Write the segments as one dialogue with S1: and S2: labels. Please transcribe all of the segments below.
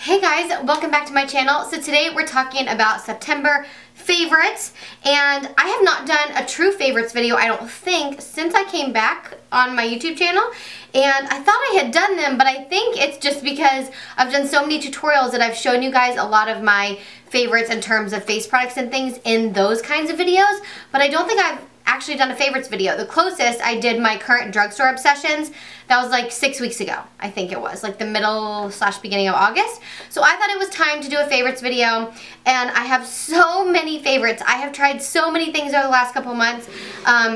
S1: Hey guys, welcome back to my channel. So today we're talking about September favorites, and I have not done a true favorites video, I don't think, since I came back on my YouTube channel, and I thought I had done them, but I think it's just because I've done so many tutorials that I've shown you guys a lot of my favorites in terms of face products and things in those kinds of videos, but I don't think I've actually done a favorites video. The closest I did my current drugstore obsessions, that was like 6 weeks ago, I think it was, like the middle/beginning of August. So I thought it was time to do a favorites video, and I have so many favorites. I have tried so many things over the last couple months,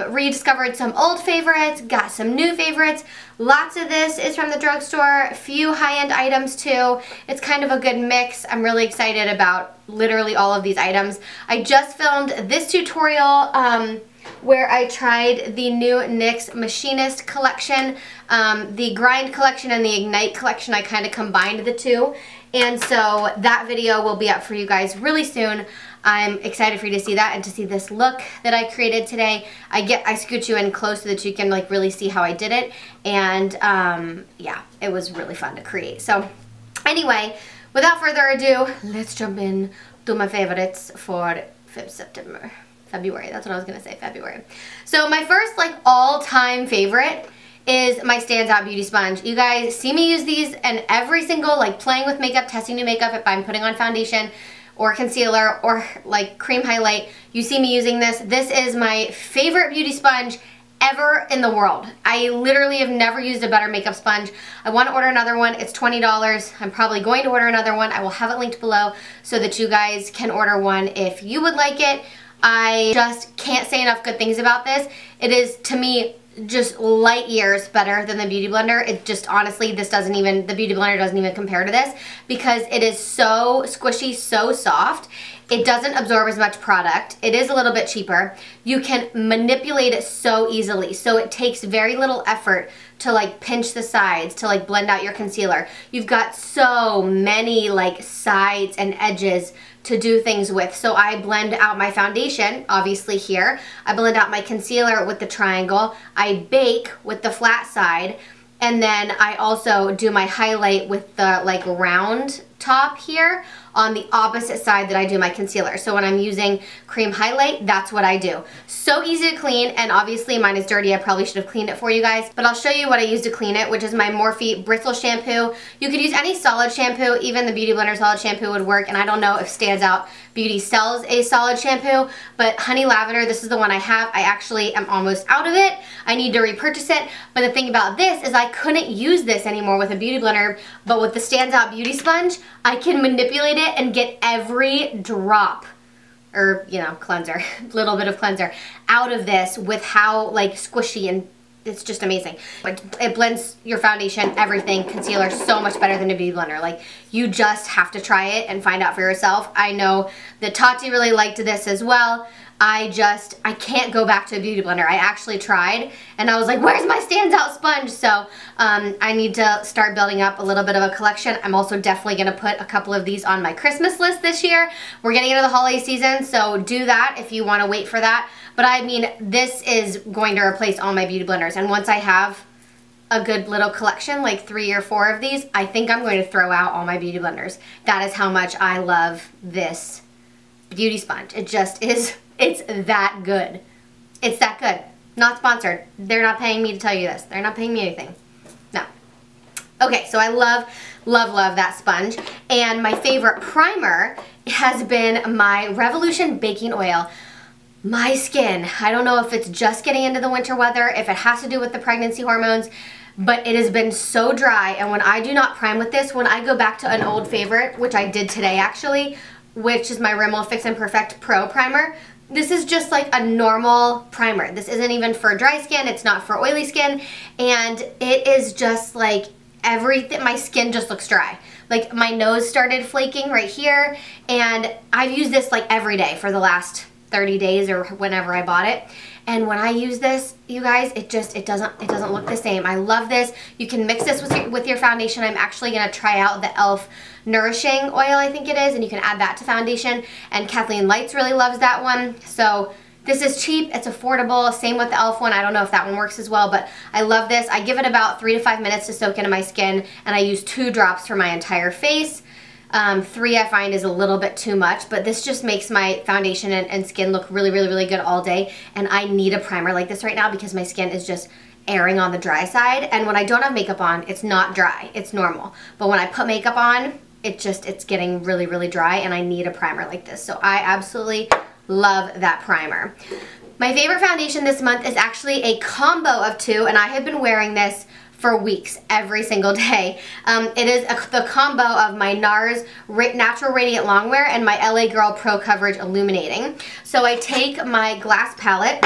S1: rediscovered some old favorites, got some new favorites. Lots of this is from the drugstore, a few high-end items too. It's kind of a good mix. I'm really excited about literally all of these items. I just filmed this tutorial where I tried the new NYX Machinist collection, the Grind collection and the Ignite collection. I kind of combined the two, and so that video will be up for you guys really soon. I'm excited for you to see that and to see this look that I created today. I scoot you in close so that you can like really see how I did it, and yeah, it was really fun to create. So anyway, without further ado, let's jump in to my favorites for February, that's what I was going to say, February. So my first like all-time favorite is my Stands Out Beauty Sponge. You guys see me use these in every single like playing with makeup, testing new makeup, if I'm putting on foundation or concealer or like cream highlight, you see me using this. This is my favorite beauty sponge ever in the world. I literally have never used a better makeup sponge. I want to order another one. It's $20. I'm probably going to order another one. I will have it linked below so that you guys can order one if you would like it. I just can't say enough good things about this. It is, to me, just light years better than the Beauty Blender. It just, honestly, this doesn't even, the Beauty Blender doesn't even compare to this because it is so squishy, so soft. It doesn't absorb as much product. It is a little bit cheaper. You can manipulate it so easily. So it takes very little effort to like pinch the sides, to like blend out your concealer. You've got so many like sides and edges to do things with. So I blend out my foundation, obviously here. I blend out my concealer with the triangle. I bake with the flat side. And then I also do my highlight with the like round top here on the opposite side that I do my concealer. So when I'm using cream highlight, that's what I do. So easy to clean, and obviously mine is dirty. I probably should have cleaned it for you guys, but I'll show you what I use to clean it, which is my Morphe Bristle shampoo. You could use any solid shampoo, even the Beauty Blender solid shampoo would work, and I don't know if Stands Out Beauty sells a solid shampoo, but Honey Lavender, this is the one I have. I actually am almost out of it. I need to repurchase it, but the thing about this is I couldn't use this anymore with a Beauty Blender, but with the Stands Out Beauty Sponge, I can manipulate it and get every drop, or you know, cleanser, little bit of cleanser, out of this with how like squishy, and it's just amazing. It blends your foundation, everything, concealer so much better than a Beauty Blender. Like, you just have to try it and find out for yourself. I know that Tati really liked this as well. I can't go back to a Beauty Blender. I actually tried, and I was like, where's my Stands Out sponge? So I need to start building up a little bit of a collection. I'm also definitely going to put a couple of these on my Christmas list this year. We're getting into the holiday season, so do that if you want to wait for that. But I mean, this is going to replace all my Beauty Blenders, and once I have a good little collection, like 3 or 4 of these, I think I'm going to throw out all my Beauty Blenders. That is how much I love this beauty sponge. It just is. It's that good. It's that good. Not sponsored. They're not paying me to tell you this. They're not paying me anything. No. Okay, so I love, love, love that sponge. And my favorite primer has been my Revolution Baking Oil. My skin, I don't know if it's just getting into the winter weather, if it has to do with the pregnancy hormones, but it has been so dry. And when I do not prime with this, when I go back to an old favorite, which I did today actually, which is my Rimmel Fix and Perfect Pro Primer, this is just like a normal primer. This isn't even for dry skin, it's not for oily skin, and it is just like everything, my skin just looks dry. Like, my nose started flaking right here, and I've used this like every day for the last 30 days or whenever I bought it. And when I use this, you guys, it doesn't look the same. I love this. You can mix this with your foundation. I'm actually going to try out the e.l.f. Nourishing Oil, I think it is, and you can add that to foundation. And Kathleen Lights really loves that one. So this is cheap, it's affordable. Same with the e.l.f. one. I don't know if that one works as well, but I love this. I give it about 3 to 5 minutes to soak into my skin, and I use 2 drops for my entire face. 3 I find is a little bit too much, but this just makes my foundation and skin look really, really, really good all day. And I need a primer like this right now because my skin is just airing on the dry side. And when I don't have makeup on, it's not dry, it's normal. But when I put makeup on, it's getting really, really dry, and I need a primer like this. So I absolutely love that primer. My favorite foundation this month is actually a combo of 2, and I have been wearing this for weeks, every single day. It is the combo of my Nars Natural Radiant Longwear and my LA Girl Pro Coverage Illuminating. So I take my glass palette,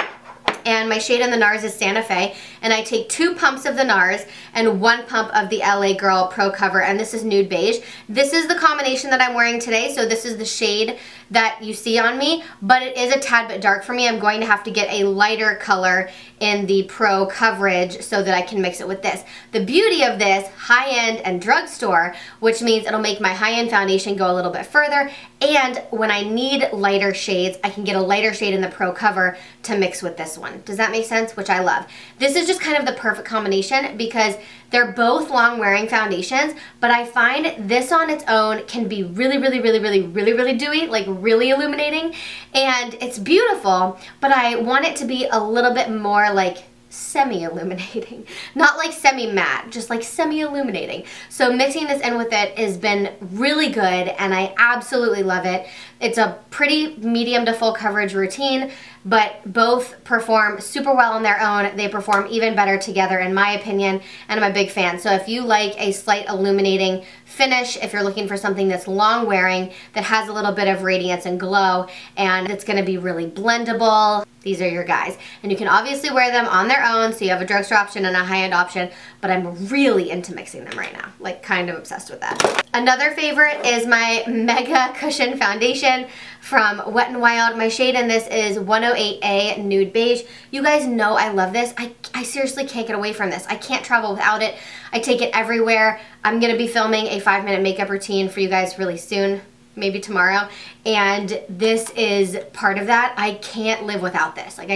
S1: and my shade in the Nars is Santa Fe, and I take 2 pumps of the Nars and 1 pump of the LA Girl Pro Cover, and this is Nude Beige. This is the combination that I'm wearing today, so this is the shade that you see on me, but it is a tad bit dark for me. I'm going to have to get a lighter color in the Pro Coverage so that I can mix it with this. The beauty of this, high-end and drugstore, which means it'll make my high-end foundation go a little bit further, and when I need lighter shades, I can get a lighter shade in the Pro Cover to mix with this one. Does that make sense? Which I love. This is just kind of the perfect combination because they're both long-wearing foundations, but I find this on its own can be really, really, really, really, really, really dewy, like really illuminating, and it's beautiful, but I want it to be a little bit more like semi-illuminating. Not like semi-matte, just like semi-illuminating. So mixing this in with it has been really good, and I absolutely love it. It's a pretty medium to full coverage routine, but both perform super well on their own. They perform even better together in my opinion, and I'm a big fan. So if you like a slight illuminating finish, if you're looking for something that's long wearing, that has a little bit of radiance and glow, and it's gonna be really blendable, these are your guys. And you can obviously wear them on their own, so you have a drugstore option and a high-end option, but I'm really into mixing them right now, like kind of obsessed with that. Another favorite is my Mega Cushion Foundation from Wet n Wild. My shade in this is 108A Nude Beige. You guys know I love this. I seriously can't get away from this. I can't travel without it. I take it everywhere. I'm going to be filming a 5-minute makeup routine for you guys really soon, maybe tomorrow, and this is part of that. I can't live without this. Like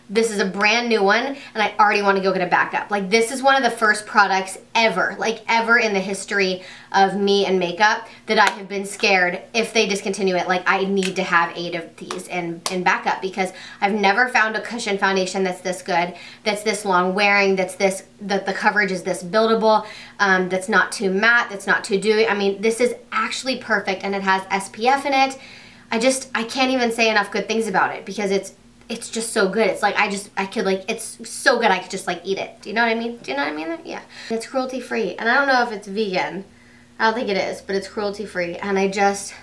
S1: this is a brand new one, and I already want to go get a backup. Like this is one of the first products ever, like ever in the history of me and makeup that I have been scared if they discontinue it. Like I need to have 8 of these in backup because I've never found a cushion foundation that's this good, that's this long wearing, that the coverage is this buildable, that's not too matte, that's not too dewy. I mean, this is actually perfect, and it has SPF in it. I can't even say enough good things about it because it's just so good. It's like it's so good I could just like eat it. Do you know what I mean? Do you know what I mean? Yeah. It's cruelty free, and I don't know if it's vegan. I don't think it is, but it's cruelty free, and this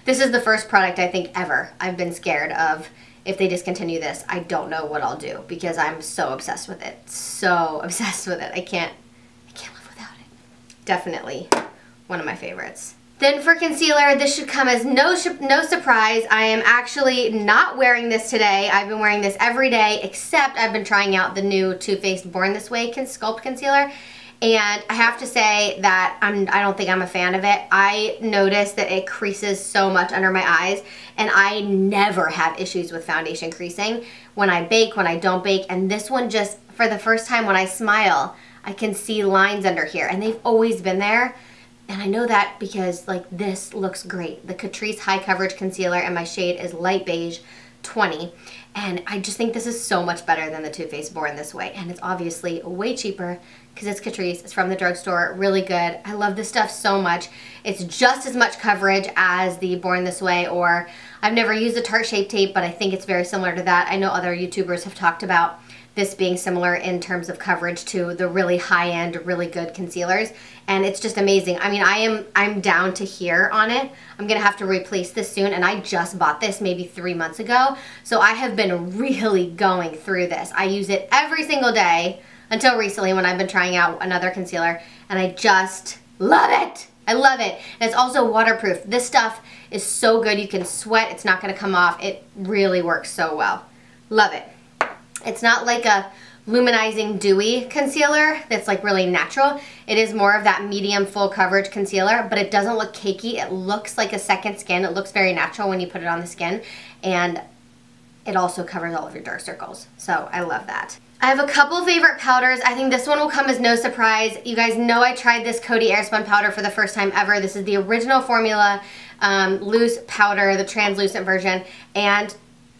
S1: is the first product I think ever I've been scared of. If they discontinue this, I don't know what I'll do because I'm so obsessed with it. So obsessed with it. I can't live without it. Definitely one of my favorites. Then for concealer, this should come as no surprise. I am actually not wearing this today. I've been wearing this every day, except I've been trying out the new Too Faced Born This Way Sculpt Concealer. And I have to say that I don't think I'm a fan of it. I noticed that it creases so much under my eyes, and I never have issues with foundation creasing when I bake, when I don't bake, and this one just, for the first time when I smile, I can see lines under here, and they've always been there. And I know that because like this looks great. The Catrice High Coverage Concealer, and my shade is Light Beige 20. And I just think this is so much better than the Too Faced Born This Way. And it's obviously way cheaper because it's Catrice. It's from the drugstore. Really good. I love this stuff so much. It's just as much coverage as the Born This Way, or I've never used a Tarte Shape Tape, but I think it's very similar to that. I know other YouTubers have talked about this being similar in terms of coverage to the really high-end, really good concealers, and it's just amazing. I mean, I'm down to here on it. I'm gonna have to replace this soon, and I just bought this maybe 3 months ago, so I have been really going through this. I use it every single day until recently when I've been trying out another concealer, and I just love it. I love it. And it's also waterproof. This stuff is so good. You can sweat. It's not gonna come off. It really works so well. Love it. It's not like a luminizing dewy concealer that's like really natural. It is more of that medium full coverage concealer, but it doesn't look cakey. It looks like a second skin. It looks very natural when you put it on the skin, and it also covers all of your dark circles. So I love that. I have a couple favorite powders. I think this one will come as no surprise. You guys know I tried this Coty Airspun powder for the first time ever. This is the original formula, loose powder, the translucent version, and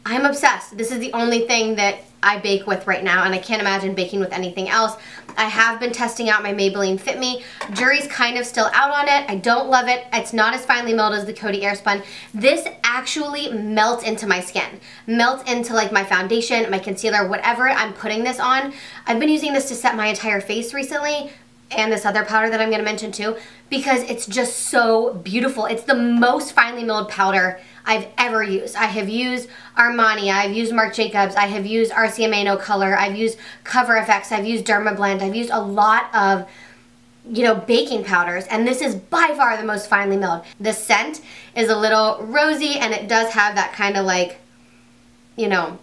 S1: I'm obsessed. This is the only thing that I bake with right now, and I can't imagine baking with anything else. I have been testing out my Maybelline Fit Me. Jury's kind of still out on it. I don't love it. It's not as finely milled as the Coty Airspun. This actually melts into my skin. Melts into like my foundation, my concealer, whatever I'm putting this on. I've been using this to set my entire face recently, and this other powder that I'm going to mention too, because it's just so beautiful. It's the most finely milled powder I've ever used. I have used Armani, I've used Marc Jacobs, I have used RCMA No Color, I've used Cover FX, I've used Dermablend, I've used a lot of, you know, baking powders, and this is by far the most finely milled. The scent is a little rosy, and it does have that kind of like, you know,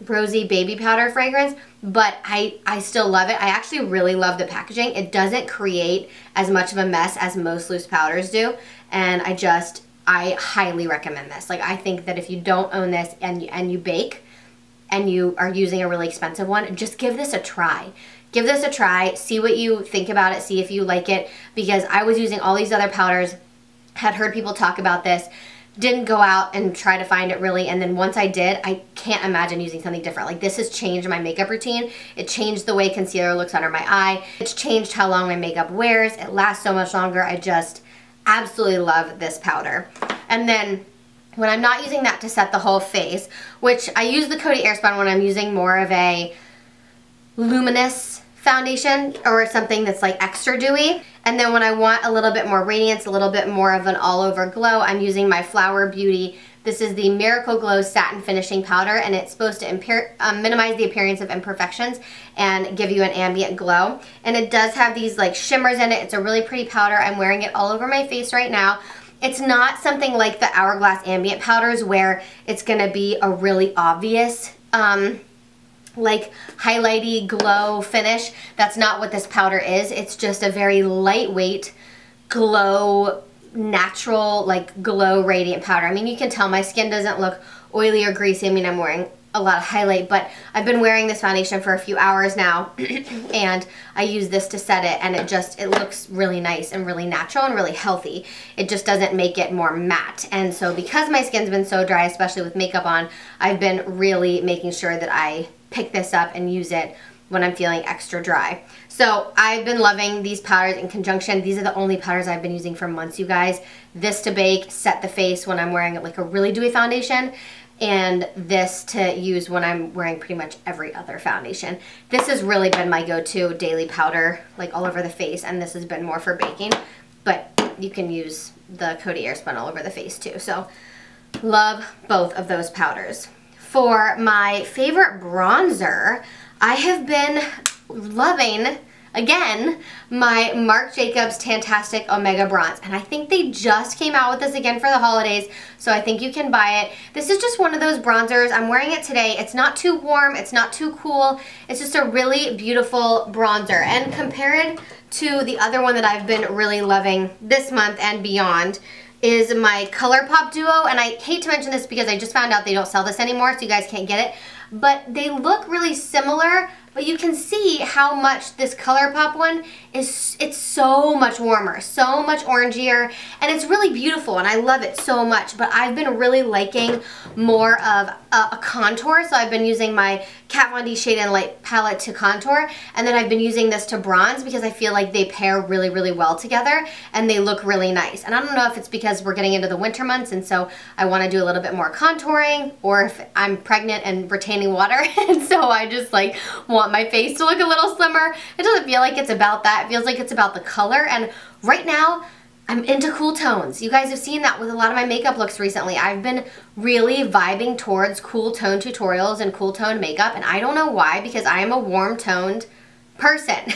S1: rosy baby powder fragrance, but I still love it. I actually really love the packaging. It doesn't create as much of a mess as most loose powders do, and I highly recommend this. Like, I think that if you don't own this and you bake and you are using a really expensive one, just give this a try. Give this a try, see what you think about it, see if you like it, because I was using all these other powders, had heard people talk about this, didn't go out and try to find it really, and then once I did, I can't imagine using something different. Like, this has changed my makeup routine. It changed the way concealer looks under my eye. It's changed how long my makeup wears. It lasts so much longer. I just absolutely love this powder. And then when I'm not using that to set the whole face, which I use the Coty Airspun when I'm using more of a luminous foundation or something that's like extra dewy. And then when I want a little bit more radiance, a little bit more of an all-over glow, I'm using my Flower Beauty. This is the Miracle Glow Satin Finishing Powder, and it's supposed to minimize the appearance of imperfections and give you an ambient glow. And it does have these like shimmers in it. It's a really pretty powder. I'm wearing it all over my face right now. It's not something like the Hourglass Ambient powders where it's going to be a really obvious like highlighty glow finish. That's not what this powder is. It's just a very lightweight glow, natural, like glow radiant powder. I mean, you can tell my skin doesn't look oily or greasy. I mean, I'm wearing a lot of highlight, but I've been wearing this foundation for a few hours now and I use this to set it, and it looks really nice and really natural and really healthy. It just doesn't make it more matte. And so because my skin's been so dry, especially with makeup on, I've been really making sure that I pick this up and use it when I'm feeling extra dry. So I've been loving these powders in conjunction. These are the only powders I've been using for months, you guys. This to bake, set the face when I'm wearing like a really dewy foundation, and this to use when I'm wearing pretty much every other foundation. This has really been my go-to daily powder, like all over the face, and this has been more for baking, but you can use the Coty Airspun all over the face too. So love both of those powders. For my favorite bronzer, I have been loving, again, my Marc Jacobs Tan-tastic Omega Bronze. And I think they just came out with this again for the holidays, so I think you can buy it. This is just one of those bronzers. I'm wearing it today. It's not too warm. It's not too cool. It's just a really beautiful bronzer. And compared to the other one that I've been really loving this month and beyond is my ColourPop Duo. And I hate to mention this because I just found out they don't sell this anymore, so you guys can't get it. But they look really similar, but you can see how much this ColourPop one is, it's so much warmer, so much orangier, and it's really beautiful, and I love it so much. But I've been really liking more of a contour, so I've been using my Kat Von D Shade and Light palette to contour, and then I've been using this to bronze because I feel like they pair really, really well together, and they look really nice. And I don't know if it's because we're getting into the winter months, and so I want to do a little bit more contouring, or if I'm pregnant and retaining water, and so I just like want my face to look a little slimmer. It doesn't feel like it's about that. It feels like it's about the color, and right now I'm into cool tones. You guys have seen that with a lot of my makeup looks recently. I've been really vibing towards cool tone tutorials and cool tone makeup, and I don't know why, because I am a warm toned person.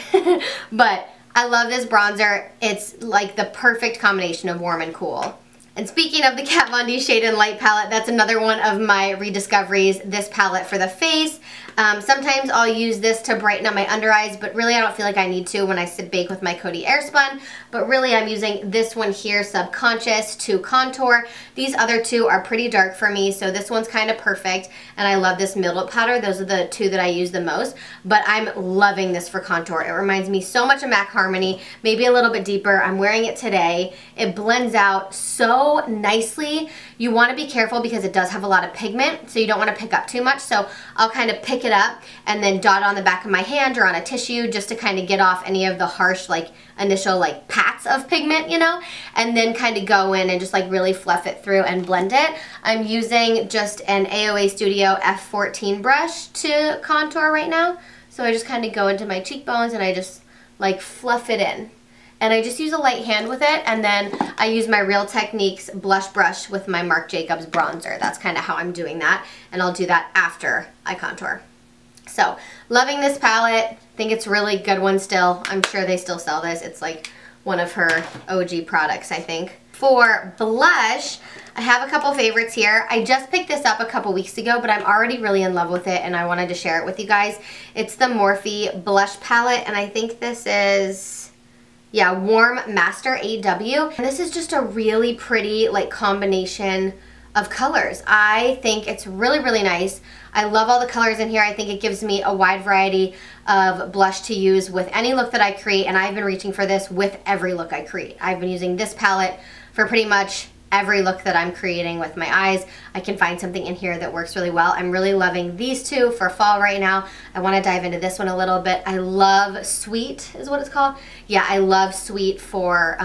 S1: But I love this bronzer. It's like the perfect combination of warm and cool. And speaking of the Kat Von D Shade and Light palette, that's another one of my rediscoveries, this palette for the face. Sometimes I'll use this to brighten up my under eyes, but really I don't feel like I need to when I bake with my Coty Airspun. But really I'm using this one here, Subconscious, to contour. These other two are pretty dark for me, so this one's kind of perfect. And I love this middle powder. Those are the two that I use the most. But I'm loving this for contour. It reminds me so much of MAC Harmony, maybe a little bit deeper. I'm wearing it today. It blends out so nicely. You want to be careful because it does have a lot of pigment, so you don't want to pick up too much. So I'll kind of pick it up and then dot it on the back of my hand or on a tissue just to kind of get off any of the harsh like initial like pats of pigment, you know, and then kind of go in and just like really fluff it through and blend it. I'm using just an AOA Studio F14 brush to contour right now. So I just kind of go into my cheekbones and I just like fluff it in. And I just use a light hand with it, and then I use my Real Techniques blush brush with my Marc Jacobs bronzer. That's kind of how I'm doing that, and I'll do that after I contour. So, loving this palette. Think it's a really good one still. I'm sure they still sell this. It's like one of her OG products, I think. For blush, I have a couple favorites here. I just picked this up a couple weeks ago, but I'm already really in love with it, and I wanted to share it with you guys. It's the Morphe blush palette, and I think this is... yeah, Warm Master AW. And this is just a really pretty like combination of colors. I think it's really, really nice. I love all the colors in here. I think it gives me a wide variety of blush to use with any look that I create, and I've been reaching for this with every look I create. I've been using this palette for pretty much every look that I'm creating with my eyes. I can find something in here that works really well. I'm really loving these two for fall right now. I want to dive into this one a little bit. I love Sweet is what it's called. Yeah, I love Sweet for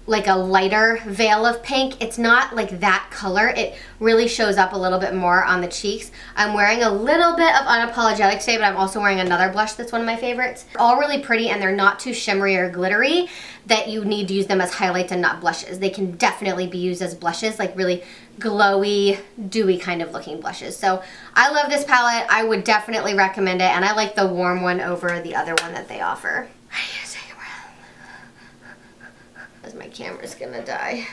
S1: like a lighter veil of pink. It's not like that color. It really shows up a little bit more on the cheeks. I'm wearing a little bit of Unapologetic today, but I'm also wearing another blush that's one of my favorites. They're all really pretty, and they're not too shimmery or glittery that you need to use them as highlights and not blushes. They can definitely be used as blushes, like really glowy, dewy kind of looking blushes. So I love this palette. I would definitely recommend it, and I like the warm one over the other one that they offer. My camera's gonna die,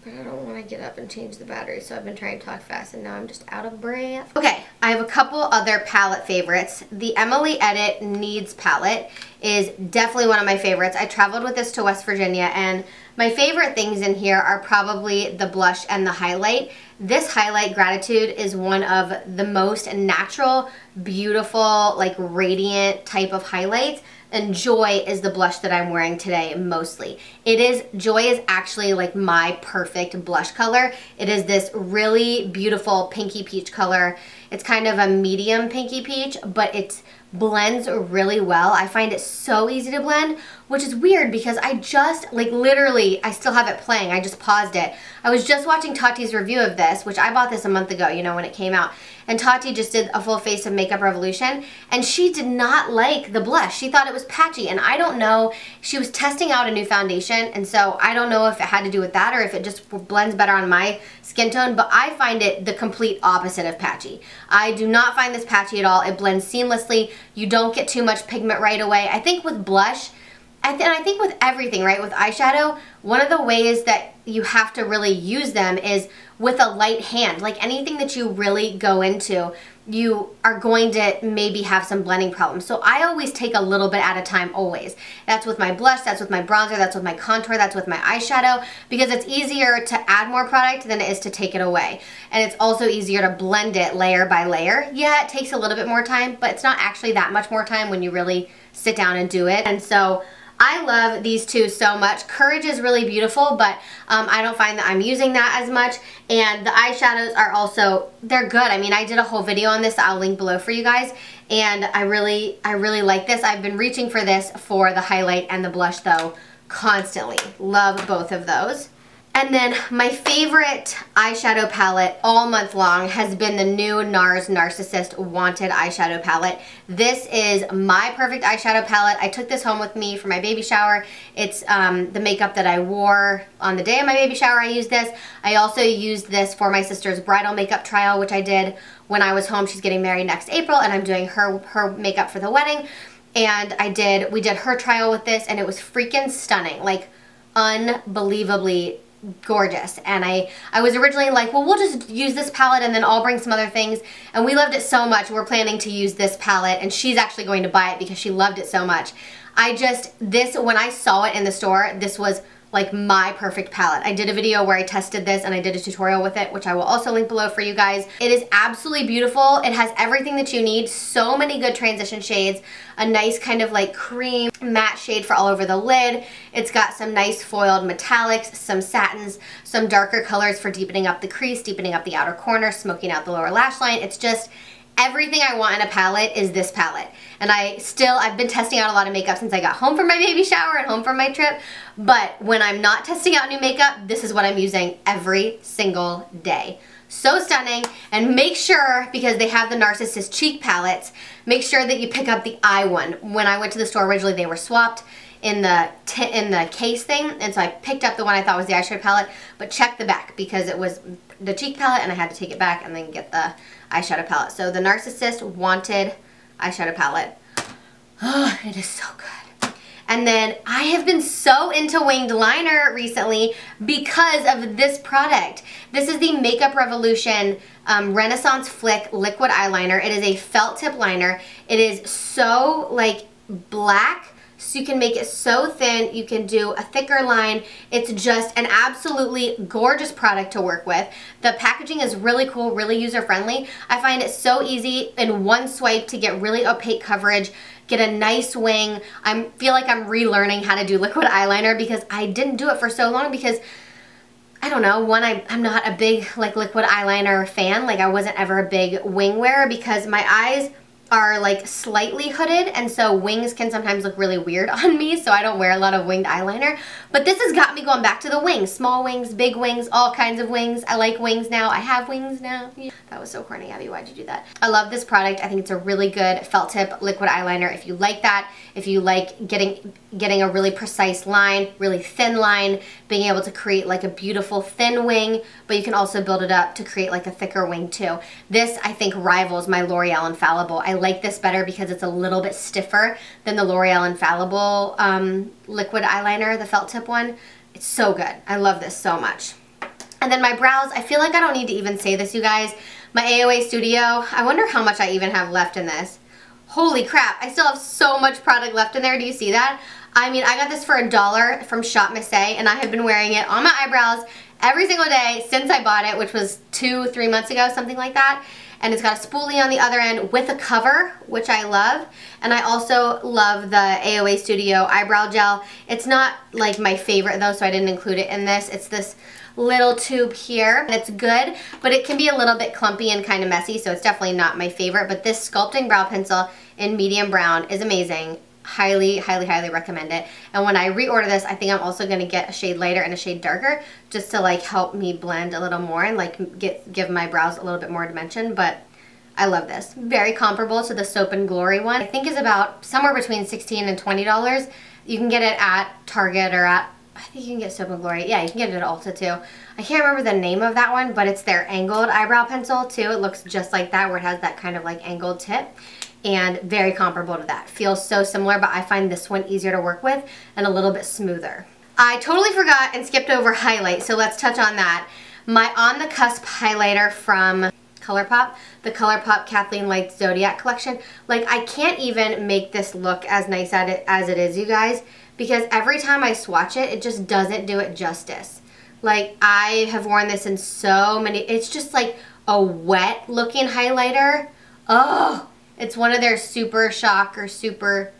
S1: but I don't want to get up and change the battery, so I've been trying to talk fast and now I'm just out of breath. Okay, I have a couple other palette favorites. The Emily Edit Needs palette is definitely one of my favorites. I traveled with this to West Virginia, and my favorite things in here are probably the blush and the highlight. This highlight, Gratitude, is one of the most natural, beautiful, like radiant type of highlights. And Joy is the blush that I'm wearing today mostly. Joy is actually like my perfect blush color. It is this really beautiful pinky peach color. It's kind of a medium pinky peach, but it blends really well. I find it so easy to blend, which is weird because I just, like literally, I still have it playing. I just paused it. I was just watching Tati's review of this, which I bought this a month ago, you know, when it came out. And Tati just did a full face of Makeup Revolution, and she did not like the blush. She thought it was patchy, and I don't know. She was testing out a new foundation, and so I don't know if it had to do with that or if it just blends better on my skin tone, but I find it the complete opposite of patchy. I do not find this patchy at all. It blends seamlessly. You don't get too much pigment right away. I think with blush, and I think with everything, right, with eyeshadow, one of the ways that you have to really use them is with a light hand. Like anything that you really go into, you are going to maybe have some blending problems. So I always take a little bit at a time, always. That's with my blush, that's with my bronzer, that's with my contour, that's with my eyeshadow, because it's easier to add more product than it is to take it away. And it's also easier to blend it layer by layer. Yeah, it takes a little bit more time, but it's not actually that much more time when you really sit down and do it. And so I love these two so much. Courage is really beautiful, but I don't find that I'm using that as much. And the eyeshadows are also, they're good. I mean, I did a whole video on this that I'll link below for you guys. And I really like this. I've been reaching for this for the highlight and the blush though, constantly. Love both of those. And then my favorite eyeshadow palette all month long has been the new Nars Narsissist Wanted eyeshadow palette. This is my perfect eyeshadow palette. I took this home with me for my baby shower. It's the makeup that I wore on the day of my baby shower. I used this. I also used this for my sister's bridal makeup trial, which I did when I was home. She's getting married next April, and I'm doing her makeup for the wedding. And we did her trial with this, and it was freaking stunning. Like, unbelievably gorgeous. And I was originally like, well, we'll just use this palette and then I'll bring some other things. And we loved it so much, we're planning to use this palette, and she's actually going to buy it because she loved it so much. When I saw it in the store, this was like my perfect palette. I did a video where I tested this and I did a tutorial with it, which I will also link below for you guys. It is absolutely beautiful. It has everything that you need. So many good transition shades. A nice kind of like cream matte shade for all over the lid. It's got some nice foiled metallics, some satins, some darker colors for deepening up the crease, deepening up the outer corner, smoking out the lower lash line. It's just everything I want in a palette is this palette. And I've been testing out a lot of makeup since I got home from my baby shower and home from my trip. But when I'm not testing out new makeup, this is what I'm using every single day. So stunning. And make sure, because they have the Narsissist cheek palettes, make sure that you pick up the eye one. When I went to the store originally, they were swapped in the case thing, and so I picked up the one I thought was the eyeshadow palette, but check the back because it was the cheek palette and I had to take it back and then get the eyeshadow palette. So the Narsissist Wanted eyeshadow palette. Oh, it is so good. And then I have been so into winged liner recently because of this product. This is the Makeup Revolution Renaissance Flick Liquid Eyeliner. It is a felt tip liner. It is so like black, so you can make it so thin, you can do a thicker line. It's just an absolutely gorgeous product to work with. The packaging is really cool, really user-friendly. I find it so easy in one swipe to get really opaque coverage, get a nice wing. I feel like I'm relearning how to do liquid eyeliner because I didn't do it for so long because, I don't know, one, I'm not a big like liquid eyeliner fan. Like I wasn't ever a big wing wearer because my eyes are like slightly hooded, and so wings can sometimes look really weird on me, so I don't wear a lot of winged eyeliner. But this has got me going back to the wings. Small wings, big wings, all kinds of wings. I like wings now. I have wings now. That was so corny, Abby. Why'd you do that? I love this product. I think it's a really good felt tip liquid eyeliner if you like that. If you like getting a really precise line, really thin line, being able to create like a beautiful thin wing, but you can also build it up to create like a thicker wing too. This, I think, rivals my L'Oreal Infallible. I like this better because it's a little bit stiffer than the L'Oreal Infallible liquid eyeliner, the felt tip one. It's so good. I love this so much. And then my brows, I feel like I don't need to even say this, you guys. My AOA Studio, I wonder how much I even have left in this. Holy crap, I still have so much product left in there. Do you see that? I mean, I got this for $1 from Shop Miss A, and I have been wearing it on my eyebrows every single day since I bought it, which was 2-3 months ago, something like that. And it's got a spoolie on the other end with a cover, which I love. And I also love the AOA Studio eyebrow gel. It's not like my favorite though, so I didn't include it in this. It's this little tube here, and it's good, but it can be a little bit clumpy and kind of messy, so it's definitely not my favorite. But this sculpting brow pencil in medium brown is amazing. Highly, highly, highly recommend it. And when I reorder this, I think I'm also going to get a shade lighter and a shade darker just to like help me blend a little more and like give my brows a little bit more dimension. But I love this. Very comparable to the Soap and Glory one. I think is about somewhere between $16 and $20. You can get it at Target or at, I think you can get Soap and Glory. Yeah, you can get it at Ulta too. I can't remember the name of that one, but it's their angled eyebrow pencil too. It looks just like that, where it has that kind of like angled tip. And very comparable to that. Feels so similar, but I find this one easier to work with and a little bit smoother. I totally forgot and skipped over highlight, so let's touch on that. My On the Cusp highlighter from ColourPop, the ColourPop Kathleen Lights Zodiac collection. Like, I can't even make this look as nice as it is, you guys, because every time I swatch it, it just doesn't do it justice. Like, I have worn this in so many, it's just like a wet looking highlighter. Oh! It's one of their Super Shock or Super,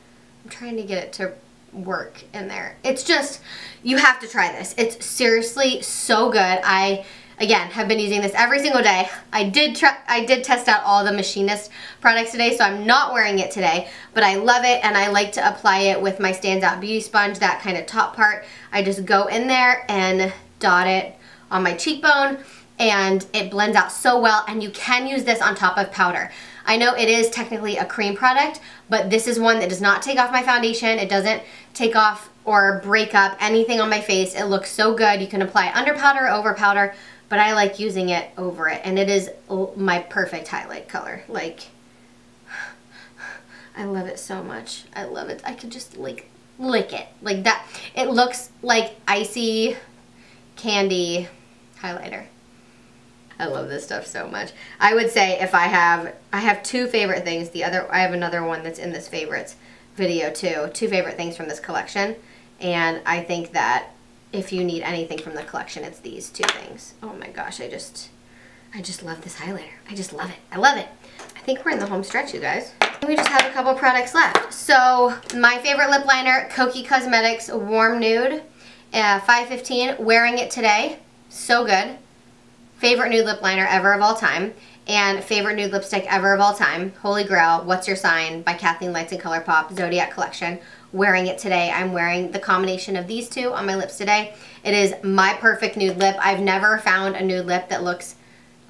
S1: I'm trying to get it to work in there. It's just, you have to try this. It's seriously so good. I, again, have been using this every single day. I did test out all the Machinist products today, so I'm not wearing it today, but I love it, and I like to apply it with my Stands Out Beauty Sponge, that kind of top part. I just go in there and dot it on my cheekbone, and it blends out so well, and you can use this on top of powder. I know it is technically a cream product, but this is one that does not take off my foundation. It doesn't take off or break up anything on my face. It looks so good. You can apply it under powder, over powder, but I like using it over it, and it is my perfect highlight color. Like, I love it so much. I love it. I could just like lick it like that. It looks like icy Candy highlighter. I love this stuff so much. I would say if I have two favorite things. I have another one that's in this favorites video too. Two favorite things from this collection. And I think that if you need anything from the collection, it's these two things. Oh my gosh, I just love this highlighter. I just love it. I love it. I think we're in the home stretch, you guys. We just have a couple products left. So my favorite lip liner, Coty Cosmetics Warm Nude, 515. Wearing it today. So good. Favorite nude lip liner ever of all time. And favorite nude lipstick ever of all time, Holy Grail, What's Your Sign by Kathleen Lights and ColourPop Zodiac Collection. Wearing it today. I'm wearing the combination of these two on my lips today. It is my perfect nude lip. I've never found a nude lip that looks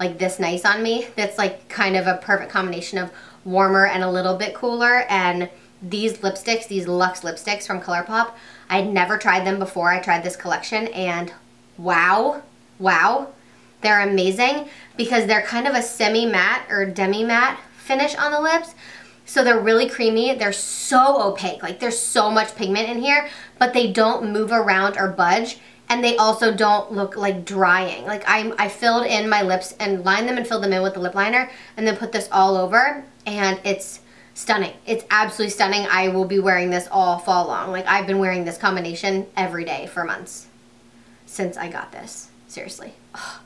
S1: like this nice on me. That's like kind of a perfect combination of warmer and a little bit cooler. And these lipsticks, these Luxe lipsticks from ColourPop, I had never tried them before I tried this collection, and wow, wow. They're amazing because they're kind of a semi-matte or demi-matte finish on the lips. So they're really creamy. They're so opaque. Like, there's so much pigment in here, but they don't move around or budge. And they also don't look like drying. Like, I filled in my lips and lined them and filled them in with the lip liner and then put this all over, and it's stunning. It's absolutely stunning. I will be wearing this all fall long. Like, I've been wearing this combination every day for months since I got this. Seriously. Oh.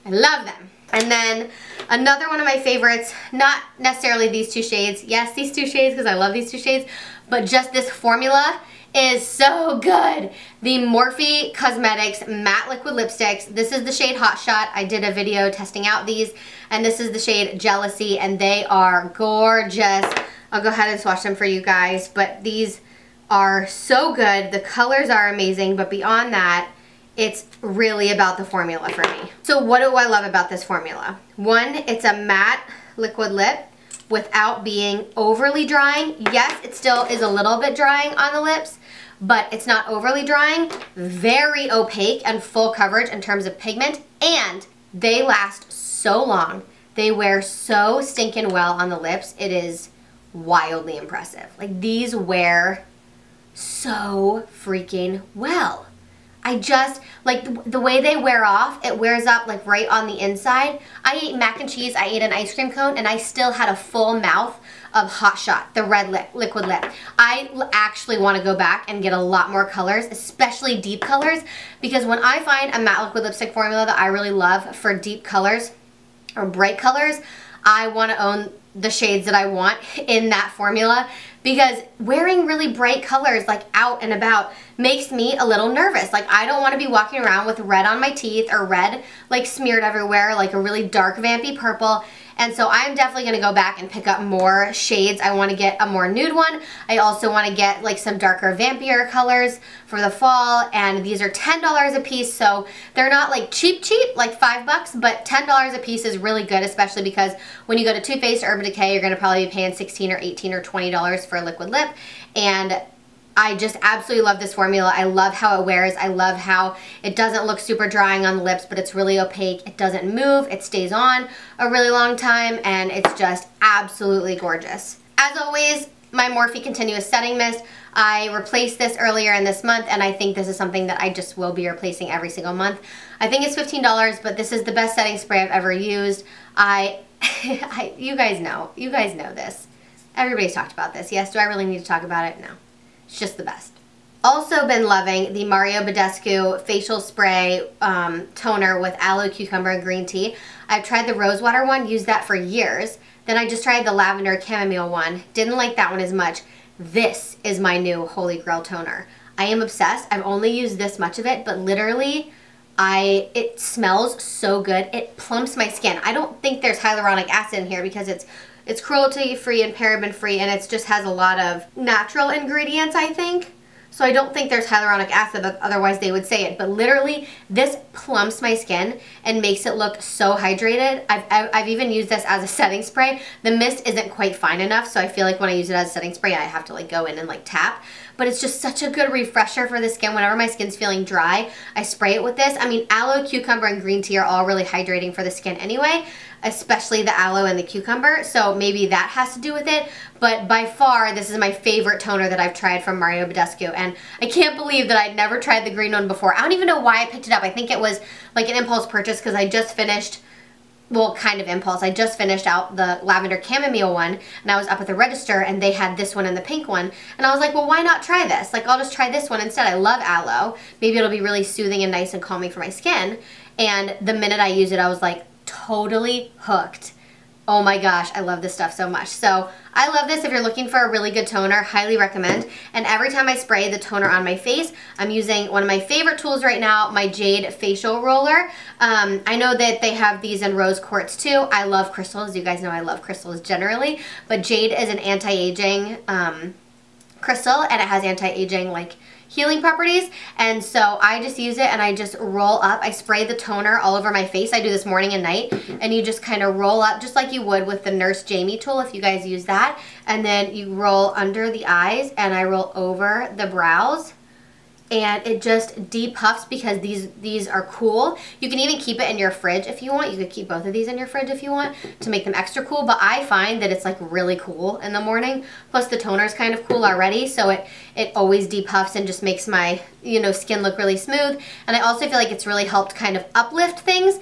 S1: I love them. And then another one of my favorites, not necessarily these two shades. Yes, these two shades because I love these two shades, but just this formula is so good. The Morphe Cosmetics Matte Liquid Lipsticks. This is the shade Hot Shot. I did a video testing out these, and this is the shade Jealousy, and they are gorgeous. I'll go ahead and swatch them for you guys, but these are so good. The colors are amazing, but beyond that, it's really about the formula for me. So what do I love about this formula? One, it's a matte liquid lip without being overly drying. Yes, it still is a little bit drying on the lips, but it's not overly drying. Very opaque and full coverage in terms of pigment, and they last so long. They wear so stinking well on the lips. It is wildly impressive. Like, these wear so freaking well. I just, like, the way they wear off, it wears up, like, right on the inside. I ate mac and cheese, I ate an ice cream cone, and I still had a full mouth of Hot Shot, the red liquid lip. I actually want to go back and get a lot more colors, especially deep colors, because when I find a matte liquid lipstick formula that I really love for deep colors or bright colors, I want to own the shades that I want in that formula, because wearing really bright colors like out and about makes me a little nervous. Like, I don't want to be walking around with red on my teeth or red like smeared everywhere, like a really dark vampy purple. And so I'm definitely going to go back and pick up more shades. I want to get a more nude one. I also want to get like some darker vampier colors for the fall, and these are $10 a piece, so they're not like cheap, like $5, but $10 a piece is really good, especially because when you go to Too Faced or Urban Decay, you're going to probably be paying $16 or $18 or $20 for a liquid lip. And I just absolutely love this formula. I love how it wears. I love how it doesn't look super drying on the lips, but it's really opaque. It doesn't move. It stays on a really long time, and it's just absolutely gorgeous. As always, my Morphe Continuous Setting Mist. I replaced this earlier in this month, and I think this is something that I just will be replacing every single month. I think it's $15, but this is the best setting spray I've ever used. You guys know this. Everybody's talked about this. Yes, do I really need to talk about it? No. It's just the best. Also been loving the Mario Badescu Facial Spray Toner with Aloe, Cucumber, and Green Tea. I've tried the Rosewater one, used that for years. Then I just tried the Lavender Chamomile one. Didn't like that one as much. This is my new Holy Grail toner. I am obsessed. I've only used this much of it, but literally, it smells so good. It plumps my skin. I don't think there's hyaluronic acid in here because it's cruelty-free and paraben-free, and it just has a lot of natural ingredients, I think. So I don't think there's hyaluronic acid, but otherwise they would say it. But literally, this plumps my skin and makes it look so hydrated. I've even used this as a setting spray. The mist isn't quite fine enough, so I feel like when I use it as a setting spray, I have to like go in and like tap. But it's just such a good refresher for the skin. Whenever my skin's feeling dry, I spray it with this. I mean, aloe, cucumber, and green tea are all really hydrating for the skin anyway. especially the aloe and the cucumber, so maybe that has to do with it. But by far, this is my favorite toner that I've tried from Mario Badescu, and I can't believe that I'd never tried the green one before. I don't even know why I picked it up. I think it was like an impulse purchase because I just finished, well, kind of impulse. I just finished out the lavender chamomile one, and I was up at the register, and they had this one and the pink one, and I was like, well, why not try this? Like, I'll just try this one instead. I love aloe. Maybe it'll be really soothing and nice and calming for my skin. And the minute I used it, I was like totally hooked. Oh my gosh, I love this stuff so much. So I love this. If you're looking for a really good toner, highly recommend. And every time I spray the toner on my face, I'm using one of my favorite tools right now, my Jade facial roller. I know that they have these in rose quartz too. I love crystals. You guys know I love crystals generally, but Jade is an anti-aging crystal, and it has anti-aging like healing properties, and so I just use it and I just roll up. I spray the toner all over my face. I do this morning and night, and you just kind of roll up just like you would with the Nurse Jamie tool if you guys use that, and then you roll under the eyes, and I roll over the brows, and it just depuffs because these are cool. You can even keep it in your fridge if you want. You could keep both of these in your fridge if you want to make them extra cool, but I find that it's like really cool in the morning. Plus the toner is kind of cool already, so it always depuffs and just makes my, you know, skin look really smooth. And I also feel like it's really helped kind of uplift things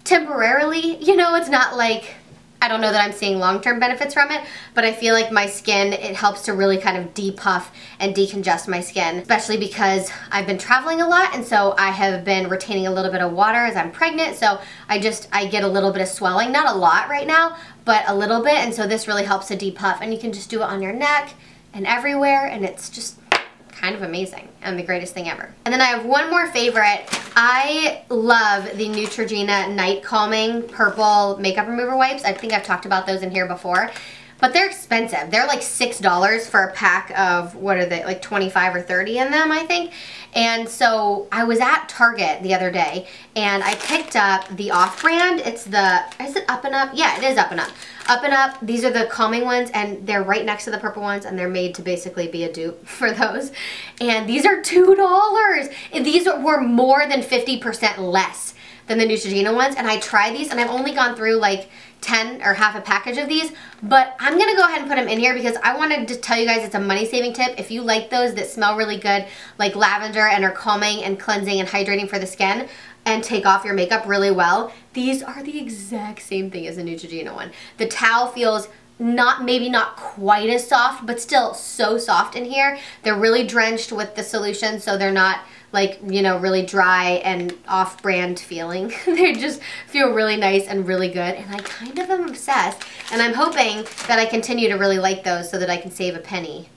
S1: temporarily. You know, it's not like, I don't know that I'm seeing long-term benefits from it, but I feel like my skin, it helps to really kind of depuff and decongest my skin, especially because I've been traveling a lot, and so I have been retaining a little bit of water as I'm pregnant, so I get a little bit of swelling, not a lot right now, but a little bit, and so this really helps to depuff, and you can just do it on your neck and everywhere, and it's just kind of amazing and the greatest thing ever. And then I have one more favorite. I love the Neutrogena Night Calming Purple Makeup Remover Wipes. I think I've talked about those in here before, but they're expensive. They're like $6 for a pack of, what are they, like 25 or 30 in them, I think. And so I was at Target the other day, and I picked up the off-brand. It's the, is it Up and Up? Yeah, it is Up and Up. Up and Up, these are the calming ones, and they're right next to the purple ones, and they're made to basically be a dupe for those. And these are $2. And these were more than 50% less than the Neutrogena ones, and I tried these, and I've only gone through like 10 or half a package of these, but I'm gonna go ahead and put them in here because I wanted to tell you guys it's a money-saving tip. If you like those that smell really good, like lavender, and are calming and cleansing and hydrating for the skin, and take off your makeup really well, these are the exact same thing as the Neutrogena one. The towel feels maybe not quite as soft, but still so soft in here. They're really drenched with the solution, so they're not like, you know, really dry and off-brand feeling. They just feel really nice and really good, and I kind of am obsessed, and I'm hoping that I continue to really like those so that I can save a penny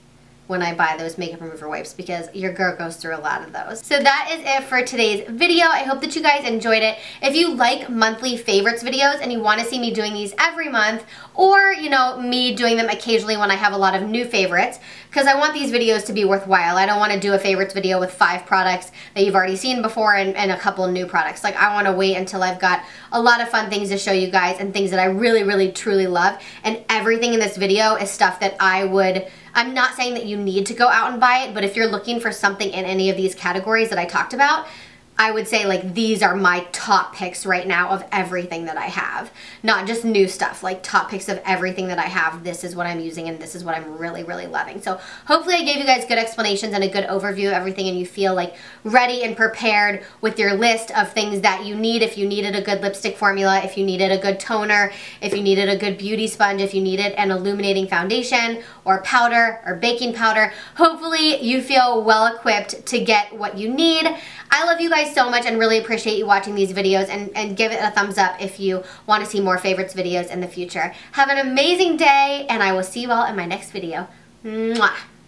S1: when I buy those makeup remover wipes, because your girl goes through a lot of those. So that is it for today's video. I hope that you guys enjoyed it. If you like monthly favorites videos and you want to see me doing these every month, or, you know, me doing them occasionally when I have a lot of new favorites, because I want these videos to be worthwhile. I don't want to do a favorites video with 5 products that you've already seen before and a couple of new products. Like, I want to wait until I've got a lot of fun things to show you guys and things that I really, really, truly love. And everything in this video is stuff that I'm not saying that you need to go out and buy it, but if you're looking for something in any of these categories that I talked about, I would say like these are my top picks right now of everything that I have. Not just new stuff, like top picks of everything that I have. This is what I'm using and this is what I'm really, really loving. So hopefully I gave you guys good explanations and a good overview of everything, and you feel like ready and prepared with your list of things that you need. If you needed a good lipstick formula, if you needed a good toner, if you needed a good beauty sponge, if you needed an illuminating foundation or powder or baking powder, hopefully you feel well equipped to get what you need. I love you guys so much and really appreciate you watching these videos, and give it a thumbs up if you want to see more favorites videos in the future. Have an amazing day, and I will see you all in my next video. Mwah!